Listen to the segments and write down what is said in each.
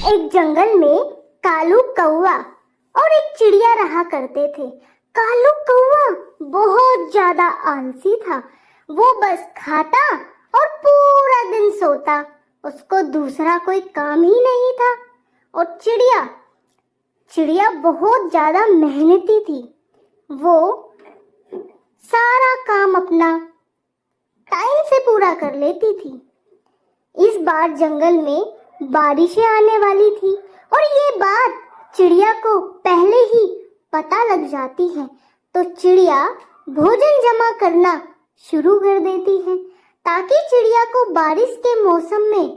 एक जंगल में कालू कौवा और एक चिड़िया रहा करते थे। कालू कौवा बहुत ज्यादा आलसी था। वो बस खाता और पूरा दिन सोता। उसको दूसरा कोई काम ही नहीं था। और चिड़िया बहुत ज्यादा मेहनती थी। वो सारा काम अपना टाइम से पूरा कर लेती थी। इस बार जंगल में बारिशें आने वाली थी और ये बात चिड़िया को पहले ही पता लग जाती है, तो चिड़िया भोजन जमा करना शुरू कर देती है ताकि चिड़िया को बारिश के मौसम में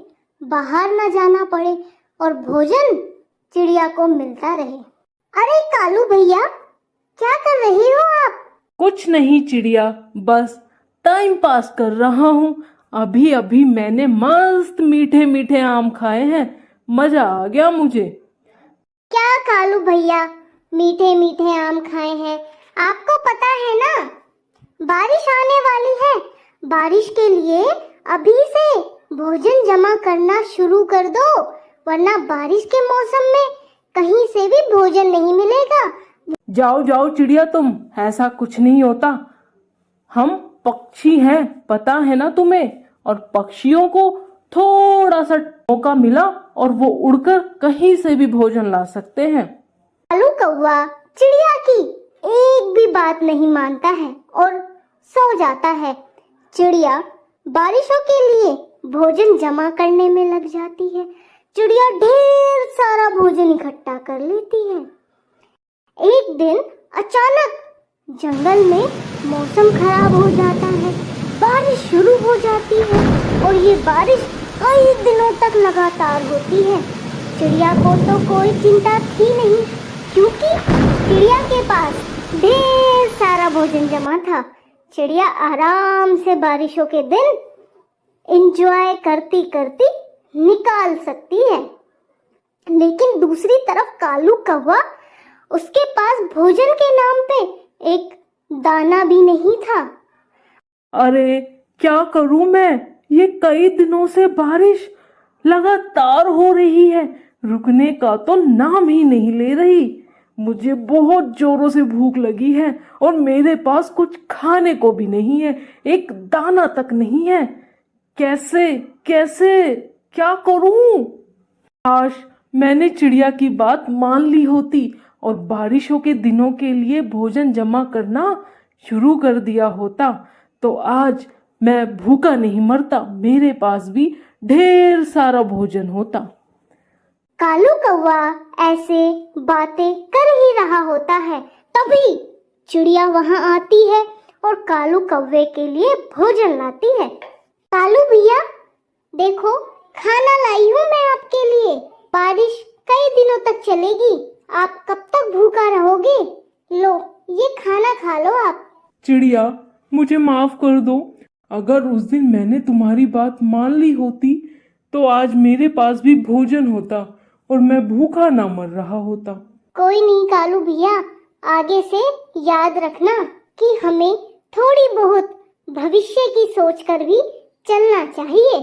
बाहर न जाना पड़े और भोजन चिड़िया को मिलता रहे। अरे कालू भैया, क्या कर रही हो आप? कुछ नहीं चिड़िया, बस टाइम पास कर रहा हूँ। अभी अभी मैंने मस्त मीठे मीठे आम खाए हैं, मजा आ गया मुझे। क्या कालू भैया, मीठे मीठे आम खाए हैं? आपको पता है ना, बारिश आने वाली है। बारिश के लिए अभी से भोजन जमा करना शुरू कर दो, वरना बारिश के मौसम में कहीं से भी भोजन नहीं मिलेगा। जाओ जाओ चिड़िया, तुम, ऐसा कुछ नहीं होता। हम पक्षी हैं, पता है ना तुम्हें, और पक्षियों को थोड़ा सा मौका मिला और वो उड़कर कहीं से भी भोजन ला सकते हैं। कालू कौवा चिड़िया की एक भी बात नहीं मानता है और सो जाता है। चिड़िया बारिशों के लिए भोजन जमा करने में लग जाती है। चिड़िया ढेर सारा भोजन इकट्ठा कर लेती है। एक दिन अचानक जंगल में मौसम खराब हो जाता है, बारिश शुरू हो जाती है और ये बारिश कई दिनों तक लगातार होती है। चिड़िया को तो कोई चिंता थी नहीं, क्योंकि चिड़िया के पास ढेर सारा भोजन जमा था। चिड़िया आराम से बारिशों के दिन एंजॉय करती करती निकाल सकती है। लेकिन दूसरी तरफ कालू कौवा, उसके पास भोजन के नाम पे एक दाना भी नहीं था। अरे क्या करूं मैं, ये कई दिनों से बारिश लगातार हो रही है, रुकने का तो नाम ही नहीं ले रही। मुझे बहुत जोरों से भूख लगी है और मेरे पास कुछ खाने को भी नहीं है, एक दाना तक नहीं है। कैसे कैसे क्या करूं? काश मैंने चिड़िया की बात मान ली होती और बारिशों के दिनों के लिए भोजन जमा करना शुरू कर दिया होता, तो आज मैं भूखा नहीं मरता, मेरे पास भी ढेर सारा भोजन होता। कालू कौवा ऐसे बातें कर ही रहा होता है, तभी चिड़िया वहां आती है और कालू कौवे के लिए भोजन लाती है। कालू भैया देखो, खाना लाई हूँ मैं आपके लिए। बारिश कई दिनों तक चलेगी, आप कब तक भूखा रहोगे? लो, ये खाना खा लो आप। चिड़िया मुझे माफ कर दो, अगर उस दिन मैंने तुम्हारी बात मान ली होती तो आज मेरे पास भी भोजन होता और मैं भूखा ना मर रहा होता। कोई नहीं कालू भैया, आगे से याद रखना कि हमें थोड़ी बहुत भविष्य की सोच कर भी चलना चाहिए।